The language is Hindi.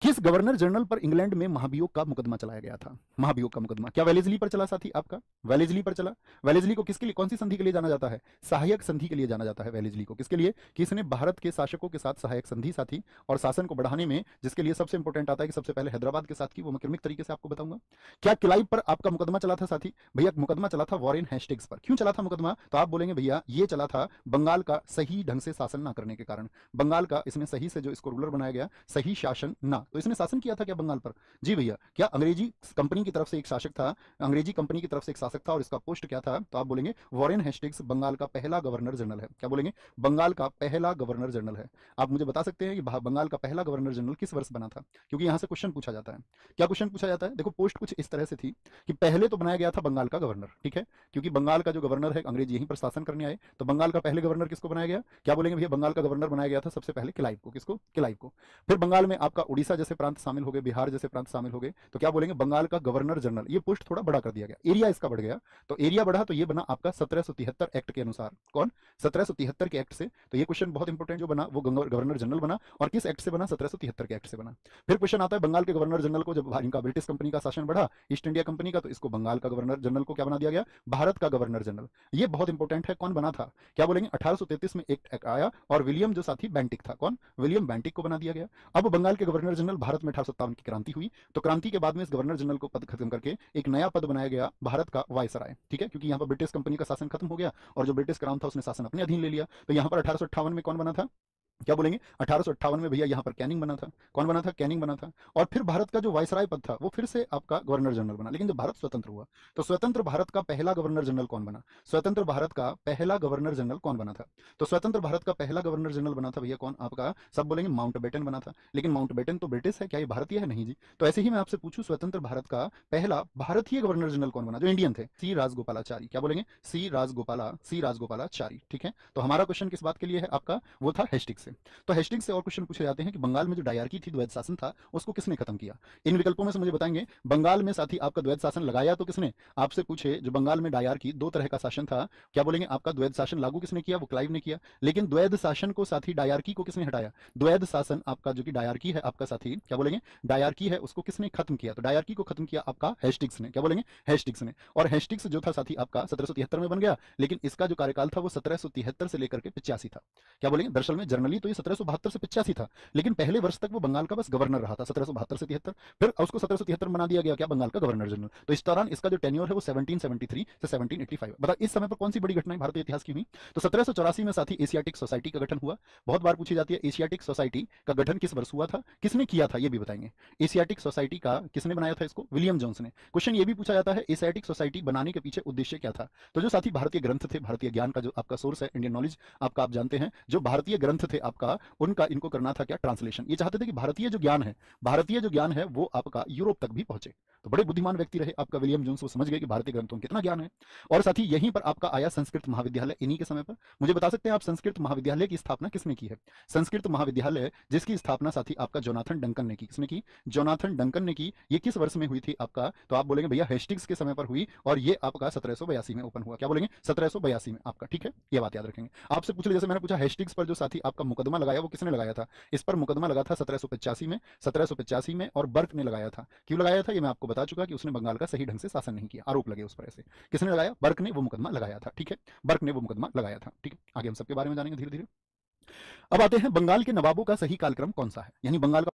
किस गवर्नर जनरल पर इंग्लैंड में महाभियोग का मुकदमा चलाया गया था? महाभियोग का मुकदमा क्या वेलेस्ली पर चला साथी आपका? वेलेस्ली पर चला। वेलेस्ली को किसके लिए, कौन सी संधि के लिए जाना जाता है? सहायक संधि के लिए जाना जाता है वेलेस्ली को। किसके लिए? कि इसने भारत के शासकों के साथ सहायक संधि साथी और शासन को बढ़ाने में, जिसके लिए सबसे इंपॉर्टेंट आता है कि सबसे पहले हैदराबाद के साथ की, वो मैं क्रमिक तरीके से आपको बताऊंगा। क्या क्लाइव पर आपका मुकदमा चला था साथी? भैया मुकदमा चला था वॉरेन हेस्टिंग्स पर। क्यों चला था मुकदमा? तो आप बोलेंगे भैया ये चला था बंगाल का सही ढंग से शासन ना करने के कारण। बंगाल का इसने सही से जो इसको रूलर बनाया गया, सही शासन ना, तो इसने शासन किया था क्या बंगाल पर? जी भैया। क्या अंग्रेजी कंपनी की तरफ से एक शासक था, अंग्रेजी कंपनी की तरफ से एक शासक था, और इसका पोस्ट क्या था? तो आप बोलेंगे वॉरेन हेस्टिंग्स बंगाल का पहला गवर्नर जनरल है। क्या बोलेंगे? बंगाल का पहला गवर्नर जनरल है। आप मुझे बता सकते हैं कि बंगाल का पहला गवर्नर जनरल किस वर्ष बना था? क्योंकि यहां से क्वेश्चन पूछा जाता है। क्या क्वेश्चन पूछा जाता है? देखो पोस्ट कुछ इस तरह से थी कि पहले तो बनाया गया था बंगाल का गवर्नर, ठीक है, क्योंकि बंगाल का जो गवर्नर है अंग्रेज यहीं पर शासन करने आए, तो बंगाल का पहले गवर्नर किसको बनाया गया? क्या बोलेंगे भैया? बंगाल का गवर्नर बनाया गया था सबसे पहले क्लाइव को। किसको? क्लाइव को। फिर बंगाल में आपका उड़ीसा जैसे प्रांत शामिल हो गए, बिहार जैसे प्रांत शामिल हो गए, तो क्या बोलेंगे? बंगाल का गवर्नर जनरल। ये पोस्ट थोड़ा बड़ा कर दिया गया, एरिया इसका बढ़ गया, तो एरिया बढ़ा तो ये बना आपका 1773 एक्ट के अनुसार। कौन? 1773 के एक्ट से। तो ये क्वेश्चन बहुत इंपॉर्टेंट जो बना वो गवर्नर जनरल बना, और किस एक्ट से बना? 1773 के एक्ट से बना। फिर क्वेश्चन आता है बंगाल के गवर्नर जनरल को, जब इनका ब्रिटिश कंपनी का शासन बढ़ा, ईस्ट इंडिया कंपनी का, तो इसको बंगाल का गवर्नर जनरल को क्या बना दिया गया? भारत का गवर्नर जनरल। ये बहुत इंपॉर्टेंट है, कौन बना था? क्या बोलेंगे? 1833 में एक आया, और विलियम जो साथी बेंटिक था, कौन? विलियम बेंटिक को बना दिया गया। अब बंगाल के गवर्नर जनरल, भारत में 1857 की क्रांति हुई, तो क्रांति के बाद में इस गवर्नर जनरल को पद खत्म करके एक नया पद बनाया गया, भारत का वायसराय, ठीक है, क्योंकि यहाँ पर ब्रिटिश कंपनी का शासन खत्म हो गया और जो ब्रिटिश क्राउन था उसने शासन अपने अधीन ले लिया। तो यहाँ पर 1858 में कौन बना था? क्या बोलेंगे? 1858 में भैया यहाँ पर कैनिंग बना था। कौन बना था? कैनिंग बना था। और फिर भारत का जो वायसराय पद था वो फिर से आपका गवर्नर जनरल बना। लेकिन जब भारत स्वतंत्र हुआ तो स्वतंत्र भारत का पहला गवर्नर जनरल कौन बना? स्वतंत्र भारत का पहला गवर्नर जनरल कौन बना था? तो स्वतंत्र भारत का पहला गवर्नर जनरल बना था भैया कौन? आपका सब बोलेंगे माउंटबेटन बना था। लेकिन माउंटबेटन तो ब्रिटिश है, क्या ये भारतीय है? नहीं जी। तो ऐसे ही मैं आपसे पूछूं, स्वतंत्र भारत का पहला भारतीय गवर्नर जनरल कौन बना जो इंडियन थे? सी राजगोपालाचारी। क्या बोलेंगे? सी राजगोपालाचारी, ठीक है। तो हमारा क्वेश्चन किस बात के लिए है आपका? वो था हेस्टिंग्स से। तो हेस्टिंग्स से और क्वेश्चन पूछे जाते हैं कि बंगाल में जो डायरकी थी, द्वैध शासन था, उसको किसने खत्म किया? इन विकल्पों में से मुझे बताएंगे, बंगाल में साथी आपका द्वैध शासन लगाया तो किसने? आपसे पूछे जो बंगाल में डायरकी, दो तरह का शासन था, क्या बोलेंगे? आपका द्वैध शासन लागू किसने किया? वो क्लाइव ने किया। लेकिन द्वैध शासन को साथी, डायरकी को किसने हटाया? द्वैध शासन आपका जो कि डायरकी है आपका साथी, क्या बोलेंगे? डायरकी है, उसको किसने खत्म किया? तो डायरकी को खत्म किया आपका हेस्टिंग्स ने। क्या बोलेंगे? हेस्टिंग्स ने। और हेस्टिंग्स जो था साथी आपका 1773 में बन गया, लेकिन इसका जो कार्यकाल था वो 1773 से लेकर के 85 था। क्या बोलेंगे? दरअसल में जर्नली तो ये 1772 से 85 था, लेकिन पहले वर्ष तक वो बंगाल का बस गवर्नर रहा था 1772 से 73। फिर उसको 1773 बना दिया गया क्या? बंगाल का गवर्नर जनरल। तो इस दौरान इसका जो टेन्योर है वो 1773 से 1785। बता इस समय पर कौन सी बड़ी घटनाएं भारतीय इतिहास की हुई? तो 1784 में साथी एशियाटिक सोसाइटी का गठन हुआ। बहुत बार पूछी जाती है एशियाटिक सोसाइटी का गठन किस वर्ष हुआ था, किसने किया था, ये भी बताएंगे। एशियाटिक सोसाइटी का किसने बनाया था? इसको विलियम जोन्स ने। क्वेश्चन ये भी पूछा जाता है एशियाटिक सोसाइटी बनाने के पीछे उद्देश्य क्या था? तो जो साथी भारतीय ग्रंथ थे, भारतीय ज्ञान का जो आपका सोर्स है, इंडियन नॉलेज आपका, आप जानते हैं, जो भारतीय ग्रंथ थे आपका, उनका इनको करना था क्या? ट्रांसलेशन। ये चाहते थे कि भारतीय जो ज्ञान है वो आपका यूरोप तक भी पहुंचे। तो बड़े बुद्धिमान व्यक्ति रहे आपका विलियम जोन्स, वो समझ गए कि भारतीय ग्रंथों में कितना ज्ञान है। और साथ ही यहीं पर आपका आया संस्कृत महाविद्यालय, इन्हीं के समय पर। मुझे बता सकते हैं आप संस्कृत महाविद्यालय की स्थापना किसने की है? संस्कृत महाविद्यालय जिसकी स्थापना साथी आपका जोनाथन डंकन ने की। किसने की? जोनाथन डंकन ने की। ये किस वर्ष में हुई थी आपका? तो आप बोलेंगे भैया हेस्टिंग्स के समय पर हुई, और ये आपका 1782 में ओपन हुआ। क्या बोलेंगे? 1782 में आपका, ठीक है, ये बात याद रखेंगे। आपसे पूछ ले, जैसे मैंने पूछा हेस्टिंग्स पर जो साथी आपका मुकदमा लगाया वो किसने लगाया था? इस पर मुकदमा लगा था 1785 में, और बर्क ने लगाया था। क्यों लगाया था ये मैं आपको बता चुका कि उसने बंगाल का सही ढंग से शासन नहीं किया, आरोप लगे उस पर ऐसे। किसने लगाया? बर्क ने वो मुकदमा लगाया था, ठीक है, बर्क ने वो मुकदमा लगाया था, ठीक है। आगे हम सबके बारे में जानेंगे धीरे धीरे। अब आते हैं बंगाल के नवाबों का सही कालक्रम कौन सा है, यानी बंगाल का